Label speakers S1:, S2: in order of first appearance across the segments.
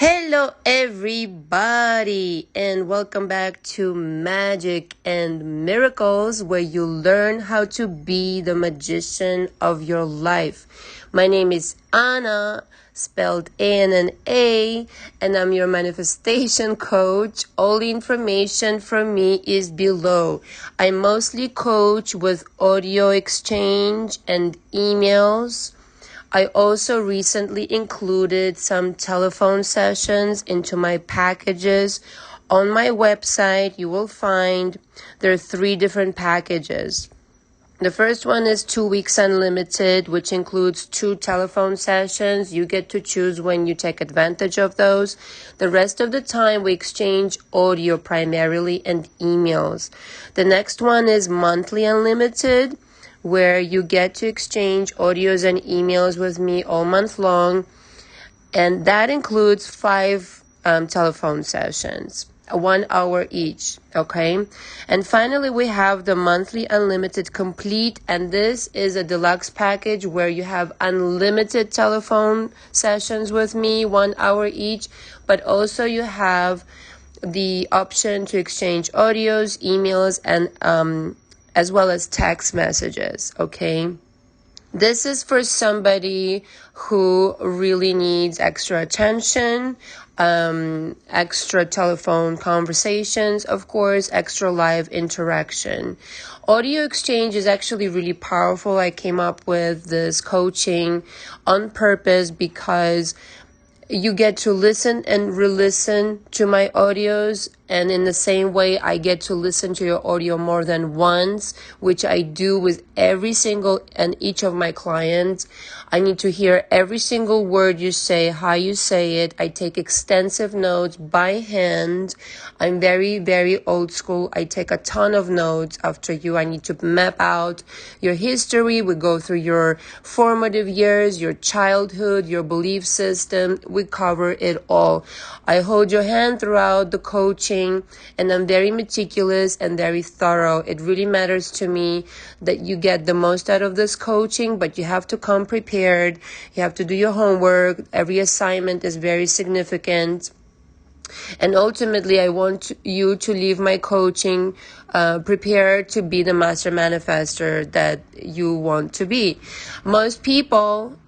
S1: Hello, everybody, and welcome back to Magic and Miracles, where you learn how to be the magician of your life. My name is Anna, spelled A-N-N-A, and I'm your manifestation coach. All the information from me is below. I mostly coach with audio exchange and emails. I also recently included some telephone sessions into my packages. On my website, you will find there are 3 different packages. The first one is 2 weeks unlimited, which includes 2 telephone sessions. You get to choose when you take advantage of those. The rest of the time, we exchange audio primarily and emails. The next one is monthly unlimited, where you get to exchange audios and emails with me all month long. And that includes 5 telephone sessions, 1 hour each, okay? And finally, we have the monthly unlimited complete, and this is a deluxe package where you have unlimited telephone sessions with me, 1 hour each, but also you have the option to exchange audios, emails, and as well as text messages, okay? This is for somebody who really needs extra attention, extra telephone conversations, of course, extra live interaction. Audio exchange is actually really powerful. I came up with this coaching on purpose because you get to listen and re-listen to my audios, and in the same way I get to listen to your audio more than once, which I do with every single and each of my clients. I need to hear every single word you say, how you say it. I take extensive notes by hand. I'm very, very old school. I take a ton of notes after you. I need to map out your history. We go through your formative years, your childhood, your belief system. We cover it all. I hold your hand throughout the coaching, and I'm very meticulous and very thorough. It really matters to me that you get the most out of this coaching, but you have to come prepared. You have to do your homework. Every assignment is very significant. And ultimately, I want you to leave my coaching prepared to be the master manifester that you want to be. Most people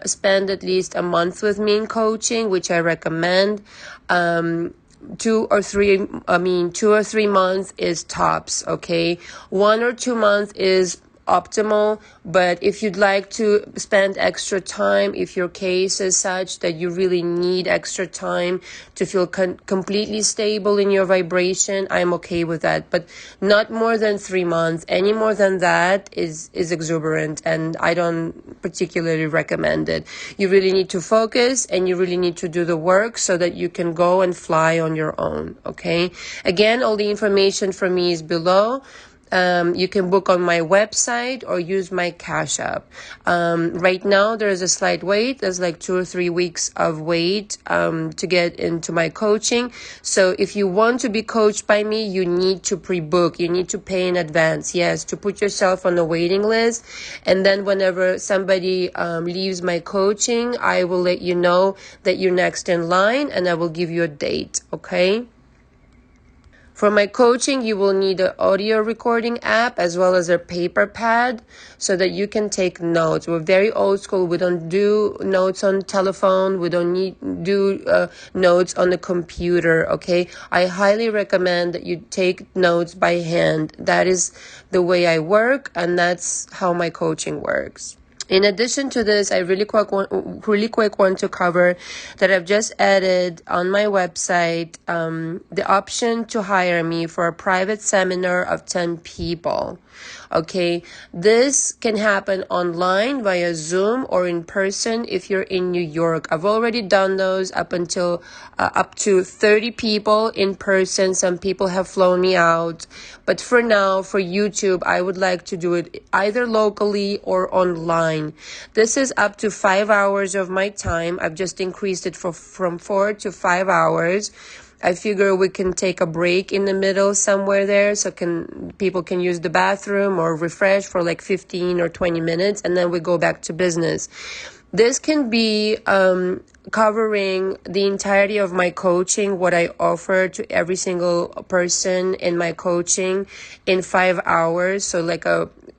S1: spend at least a month with me in coaching, which I recommend. 2 or 3 months is tops, okay? 1 or 2 months is optimal, but if you'd like to spend extra time, if your case is such that you really need extra time to feel completely stable in your vibration, I'm okay with that, but not more than 3 months. Any more than that is exuberant, and I don't particularly recommend it. You really need to focus, and you really need to do the work so that you can go and fly on your own, okay? Again, all the information from me is below. You can book on my website or use my Cash App. Right now, there's a slight wait. There's like 2 or 3 weeks of wait to get into my coaching. So if you want to be coached by me, you need to pre-book. You need to pay in advance, yes, to put yourself on the waiting list. And then whenever somebody leaves my coaching, I will let you know that you're next in line, and I will give you a date, okay? For my coaching, you will need an audio recording app as well as a paper pad so that you can take notes. We're very old school. We don't do notes on telephone. We don't do notes on the computer, okay? I highly recommend that you take notes by hand. That is the way I work, and that's how my coaching works. In addition to this, I really quick want to cover that I've just added on my website the option to hire me for a private seminar of 10 people. Okay, this can happen online via Zoom or in person if you're in New York. I've already done those up to 30 people in person. Some people have flown me out. But for now, for YouTube, I would like to do it either locally or online. This is up to 5 hours of my time. I've just increased it from 4 to 5 hours. I figure we can take a break in the middle somewhere there so people can use the bathroom or refresh for like 15 or 20 minutes, and then we go back to business. This can be covering the entirety of my coaching, what I offer to every single person in my coaching in 5 hours. So like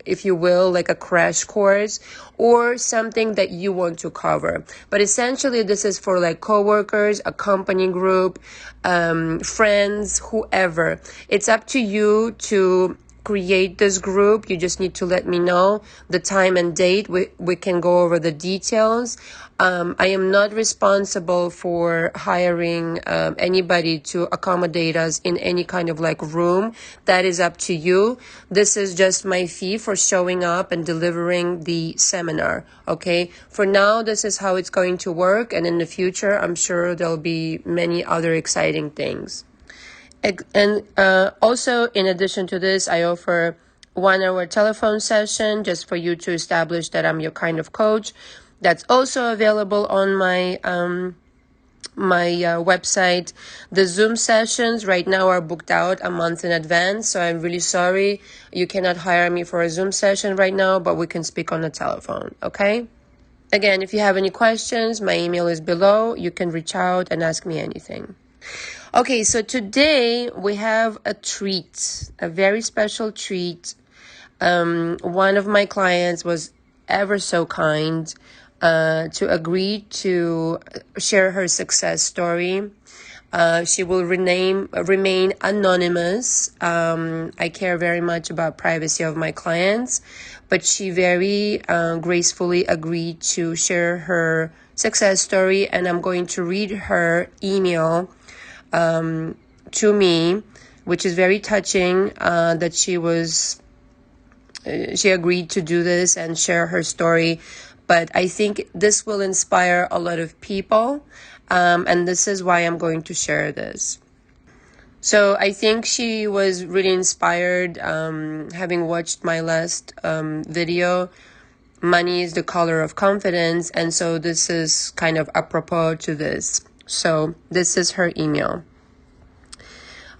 S1: if you will, like a crash course or something that you want to cover. But essentially, this is for like coworkers, a company group, friends, whoever. It's up to you to create this group. You just need to let me know the time and date. We can go over the details. I am not responsible for hiring anybody to accommodate us in any kind of like room. That is up to you. This is just my fee for showing up and delivering the seminar. Okay. For now, this is how it's going to work. And in the future, I'm sure there'll be many other exciting things. And also, in addition to this, I offer 1-hour telephone session just for you to establish that I'm your kind of coach. That's also available on my website. The Zoom sessions right now are booked out a month in advance, so I'm really sorry you cannot hire me for a Zoom session right now, but we can speak on the telephone, okay? Again, if you have any questions, my email is below. You can reach out and ask me anything. Okay, so today we have a treat, a very special treat. One of my clients was ever so kind to agree to share her success story. She will remain anonymous. I care very much about privacy of my clients, but she very gracefully agreed to share her success story, and I'm going to read her email to me, which is very touching, that she agreed to do this and share her story. But I think this will inspire a lot of people, and this is why I'm going to share this. So I think she was really inspired, having watched my last video, Money is the Color of Confidence, and so this is kind of apropos to this. So this is her email.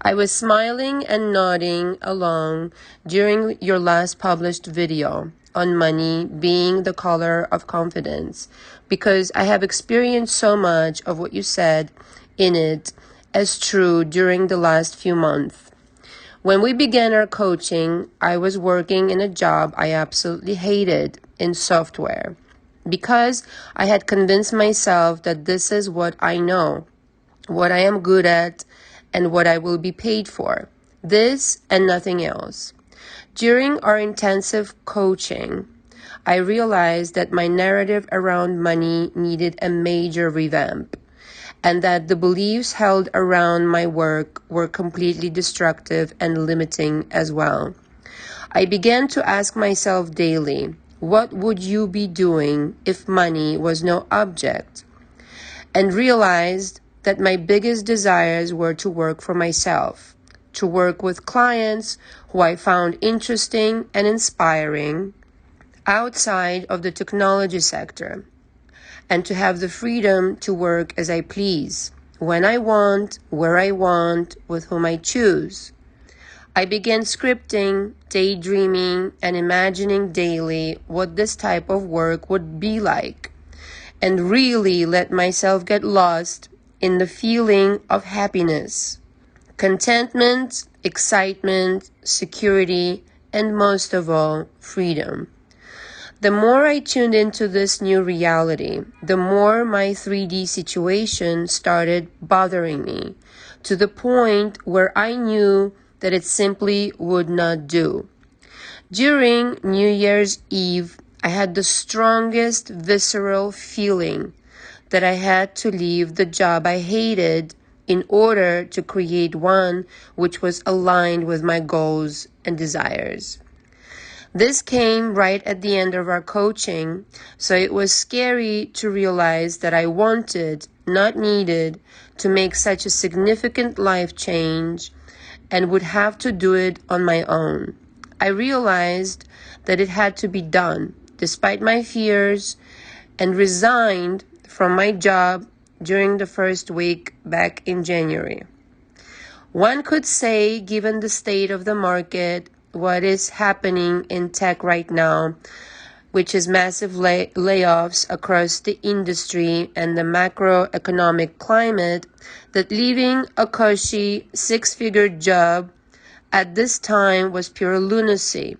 S1: I was smiling and nodding along during your last published video on money being the color of confidence because I have experienced so much of what you said in it as true during the last few months. When we began our coaching, I was working in a job I absolutely hated in software, because I had convinced myself that this is what I know, what I am good at, and what I will be paid for. This and nothing else. During our intensive coaching, I realized that my narrative around money needed a major revamp, and that the beliefs held around my work were completely destructive and limiting as well. I began to ask myself daily, what would you be doing if money was no object? And realized that my biggest desires were to work for myself, to work with clients who I found interesting and inspiring outside of the technology sector, and to have the freedom to work as I please, when I want, where I want, with whom I choose. I began scripting, daydreaming, and imagining daily what this type of work would be like, and really let myself get lost in the feeling of happiness, contentment, excitement, security, and most of all, freedom. The more I tuned into this new reality, the more my 3D situation started bothering me, to the point where I knew that it simply would not do. During New Year's Eve, I had the strongest visceral feeling that I had to leave the job I hated in order to create one which was aligned with my goals and desires. This came right at the end of our coaching, so it was scary to realize that I wanted, not needed, to make such a significant life change and would have to do it on my own. I realized that it had to be done, despite my fears, and resigned from my job during the first week back in January. One could say, given the state of the market, what is happening in tech right now, which is massive layoffs across the industry and the macroeconomic climate, that leaving a cushy six-figure job at this time was pure lunacy.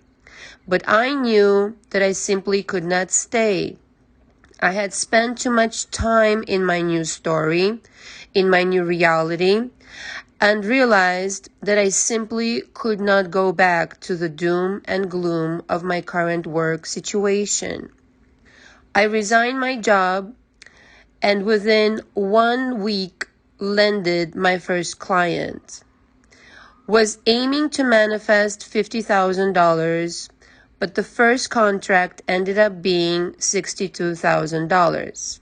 S1: But I knew that I simply could not stay. I had spent too much time in my new story, in my new reality, and realized that I simply could not go back to the doom and gloom of my current work situation. I resigned my job and within 1 week landed my first client. Was aiming to manifest $50,000, but the first contract ended up being $62,000.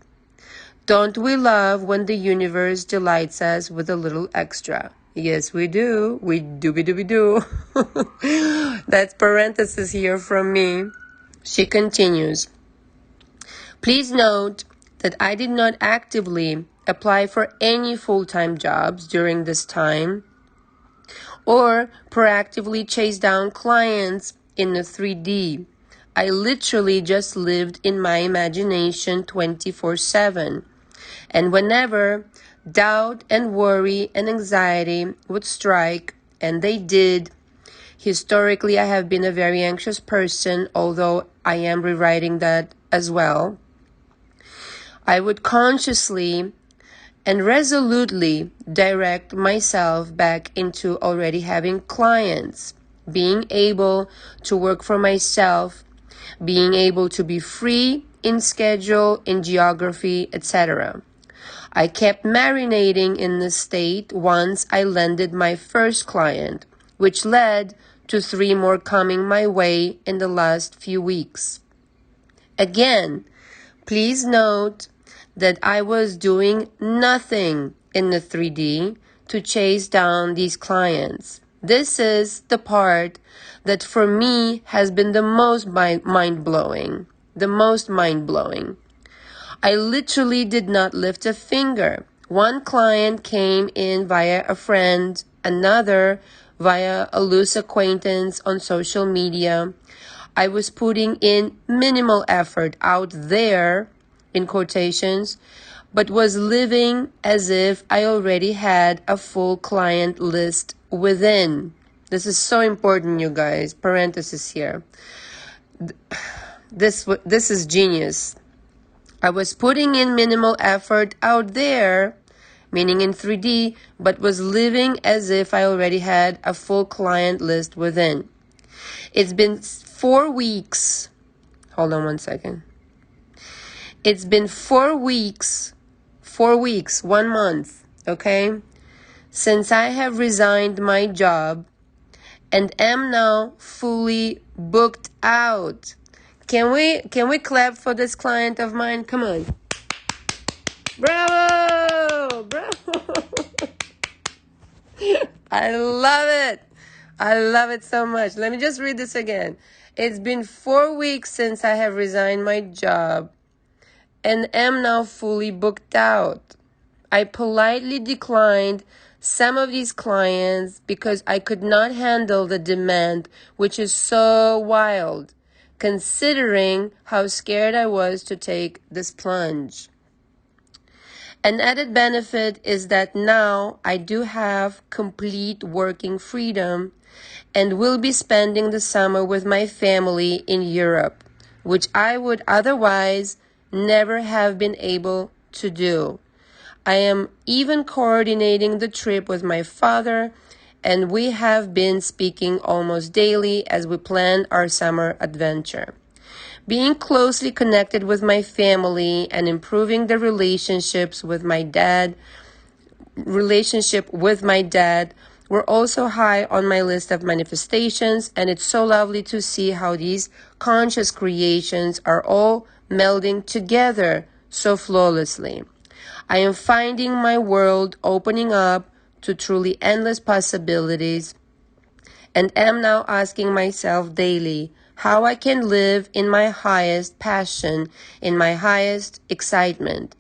S1: Don't we love when the universe delights us with a little extra? Yes, we do. We do. That's parenthesis here from me. She continues. Please note that I did not actively apply for any full-time jobs during this time or proactively chase down clients in the 3D. I literally just lived in my imagination 24/7. And whenever doubt and worry and anxiety would strike, and they did, historically I have been a very anxious person, although I am rewriting that as well, I would consciously and resolutely direct myself back into already having clients, being able to work for myself, being able to be free in schedule, in geography, etc. I kept marinating in this state once I landed my first client, which led to 3 more coming my way in the last few weeks. Again, please note that I was doing nothing in the 3D to chase down these clients. This is the part that for me has been the most mind-blowing. I literally did not lift a finger. One client came in via a friend, another via a loose acquaintance on social media. I was putting in minimal effort out there, in quotations, but was living as if I already had a full client list within. This is so important, you guys. Parenthesis here. This is genius. I was putting in minimal effort out there, meaning in 3D, but was living as if I already had a full client list within. It's been 4 weeks. Hold on one second. It's been 4 weeks, 1 month, okay, since I have resigned my job and am now fully booked out. Can we clap for this client of mine? Come on. Bravo! I love it so much. Let me just read this again. It's been 4 weeks since I have resigned my job and am now fully booked out. I politely declined some of these clients because I could not handle the demand, which is so wild, considering how scared I was to take this plunge. An added benefit is that now I do have complete working freedom and will be spending the summer with my family in Europe, which I would otherwise never have been able to do. I am even coordinating the trip with my father, and we have been speaking almost daily as we plan our summer adventure. Being closely connected with my family and improving the relationship with my dad were also high on my list of manifestations, and it's so lovely to see how these conscious creations are all melding together so flawlessly. I am finding my world opening up to truly endless possibilities and am now asking myself daily how I can live in my highest passion, in my highest excitement.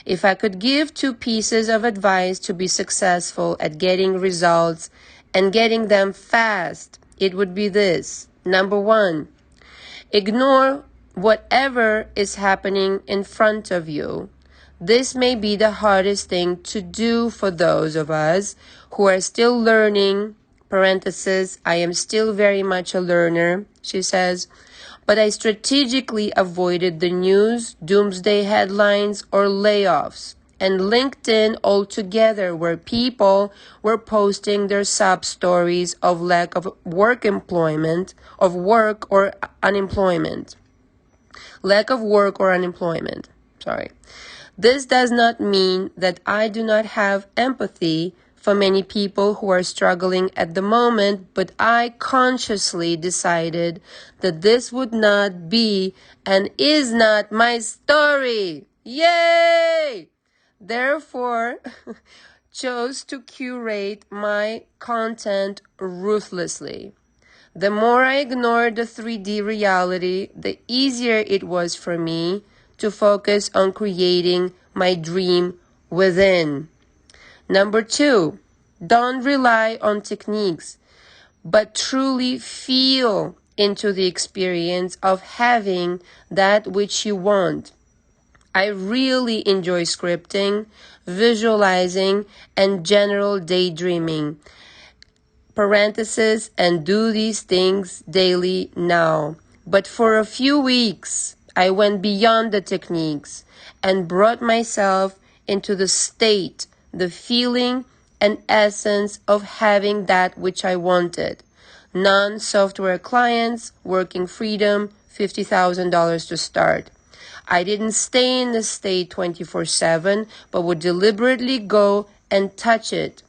S1: If I could give 2 pieces of advice to be successful at getting results and getting them fast, it would be this. Number 1, ignore whatever is happening in front of you. This may be the hardest thing to do for those of us who are still learning. Parenthesis, I am still very much a learner, she says, but I strategically avoided the news, doomsday headlines, or layoffs, and LinkedIn altogether, where people were posting their sub stories of lack of work or unemployment. Lack of work or unemployment. Sorry. This does not mean that I do not have empathy for many people who are struggling at the moment, but I consciously decided that this would not be and is not my story. Yay! Therefore, chose to curate my content ruthlessly. The more I ignored the 3D reality, the easier it was for me to focus on creating my dream within. Number 2, don't rely on techniques, but truly feel into the experience of having that which you want. I really enjoy scripting, visualizing, and general daydreaming. Parenthesis, and do these things daily now. But for a few weeks, I went beyond the techniques and brought myself into the state, the feeling and essence of having that which I wanted. Non-software clients, working freedom, $50,000 to start. I didn't stay in the state 24/7, but would deliberately go and touch it,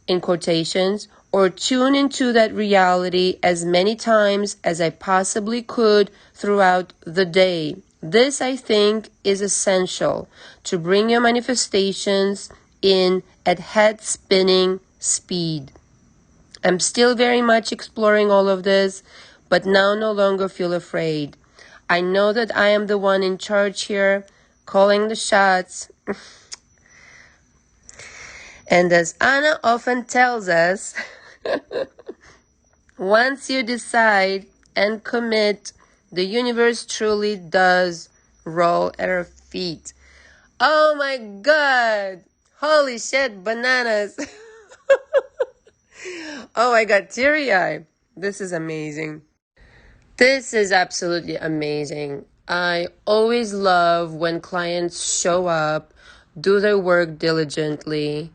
S1: in quotations, or tune into that reality as many times as I possibly could throughout the day. This, I think, is essential to bring your manifestations in at head-spinning speed. I'm still very much exploring all of this, but now no longer feel afraid. I know that I am the one in charge here, calling the shots. And as Anna often tells us, once you decide and commit, the universe truly does roll at our feet. Oh my God! Holy shit, bananas! Oh, I got teary-eyed. This is amazing. This is absolutely amazing. I always love when clients show up, do their work diligently,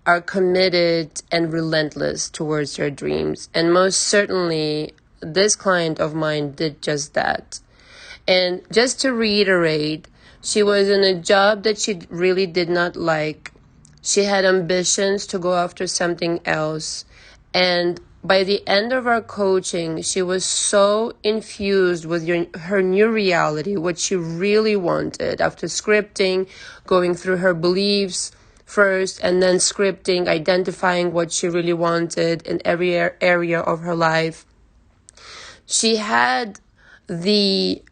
S1: are committed and relentless towards their dreams. And most certainly, this client of mine did just that. And just to reiterate, she was in a job that she really did not like. She had ambitions to go after something else. And by the end of our coaching, she was so infused with her new reality, what she really wanted. After scripting, going through her beliefs first, and then scripting, identifying what she really wanted in every area of her life. She had the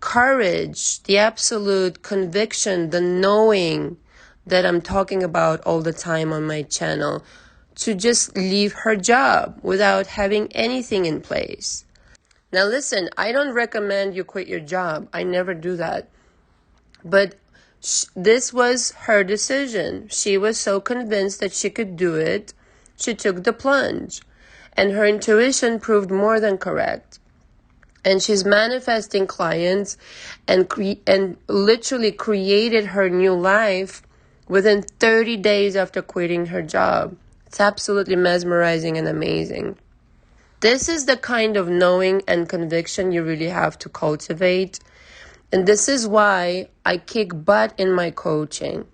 S1: courage, the absolute conviction, the knowing that I'm talking about all the time on my channel, to just leave her job without having anything in place. Now listen, I don't recommend you quit your job. I never do that. But this was her decision. She was so convinced that she could do it. She took the plunge. And her intuition proved more than correct. And she's manifesting clients and literally created her new life within 30 days after quitting her job. It's absolutely mesmerizing and amazing. This is the kind of knowing and conviction you really have to cultivate. And this is why I kick butt in my coaching.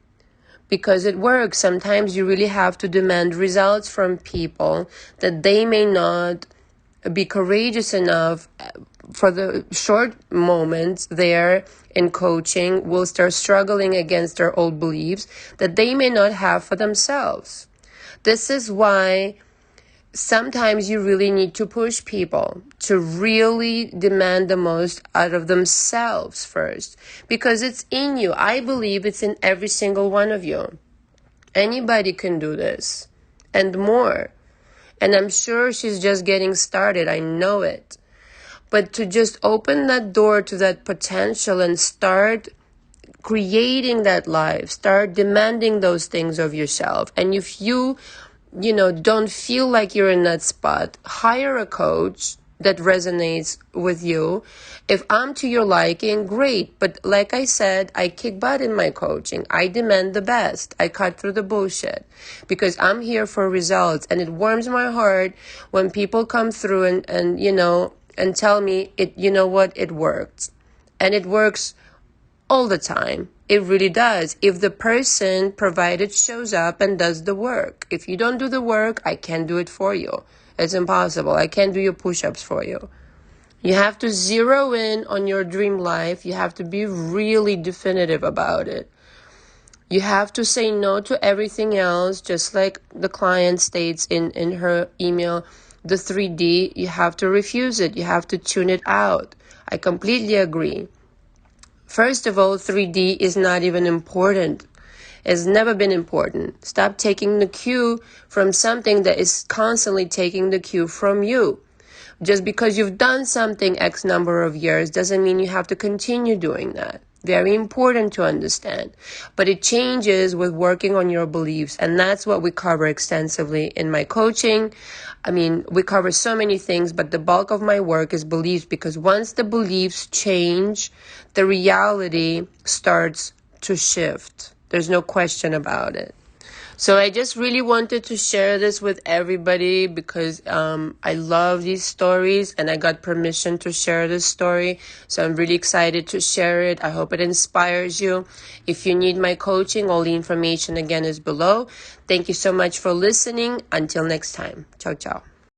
S1: Because it works. Sometimes you really have to demand results from people that they may not be courageous enough for the short moments there in coaching, will start struggling against their old beliefs that they may not have for themselves. This is why sometimes you really need to push people to really demand the most out of themselves first, because it's in you. I believe it's in every single one of you. Anybody can do this and more. And I'm sure she's just getting started. I know it. But to just open that door to that potential and start creating that life, start demanding those things of yourself. And if you don't feel like you're in that spot, hire a coach that resonates with you. If I'm to your liking, great. But like I said, I kick butt in my coaching. I demand the best. I cut through the bullshit because I'm here for results. And it warms my heart when people come through and tell me it worked. And it works all the time. It really does. If the person provided shows up and does the work. If you don't do the work, I can't do it for you. It's impossible. I can't do your push-ups for you. You have to zero in on your dream life. You have to be really definitive about it. You have to say no to everything else, just like the client states in her email, the 3D. You have to refuse it. You have to tune it out. I completely agree. First of all, 3D is not even important. It's never been important. Stop taking the cue from something that is constantly taking the cue from you. Just because you've done something X number of years doesn't mean you have to continue doing that. Very important to understand. But it changes with working on your beliefs. And that's what we cover extensively in my coaching. We cover so many things, but the bulk of my work is beliefs, because once the beliefs change, the reality starts to shift. There's no question about it. So I just really wanted to share this with everybody because I love these stories and I got permission to share this story. So I'm really excited to share it. I hope it inspires you. If you need my coaching, all the information again is below. Thank you so much for listening. Until next time. Ciao, ciao.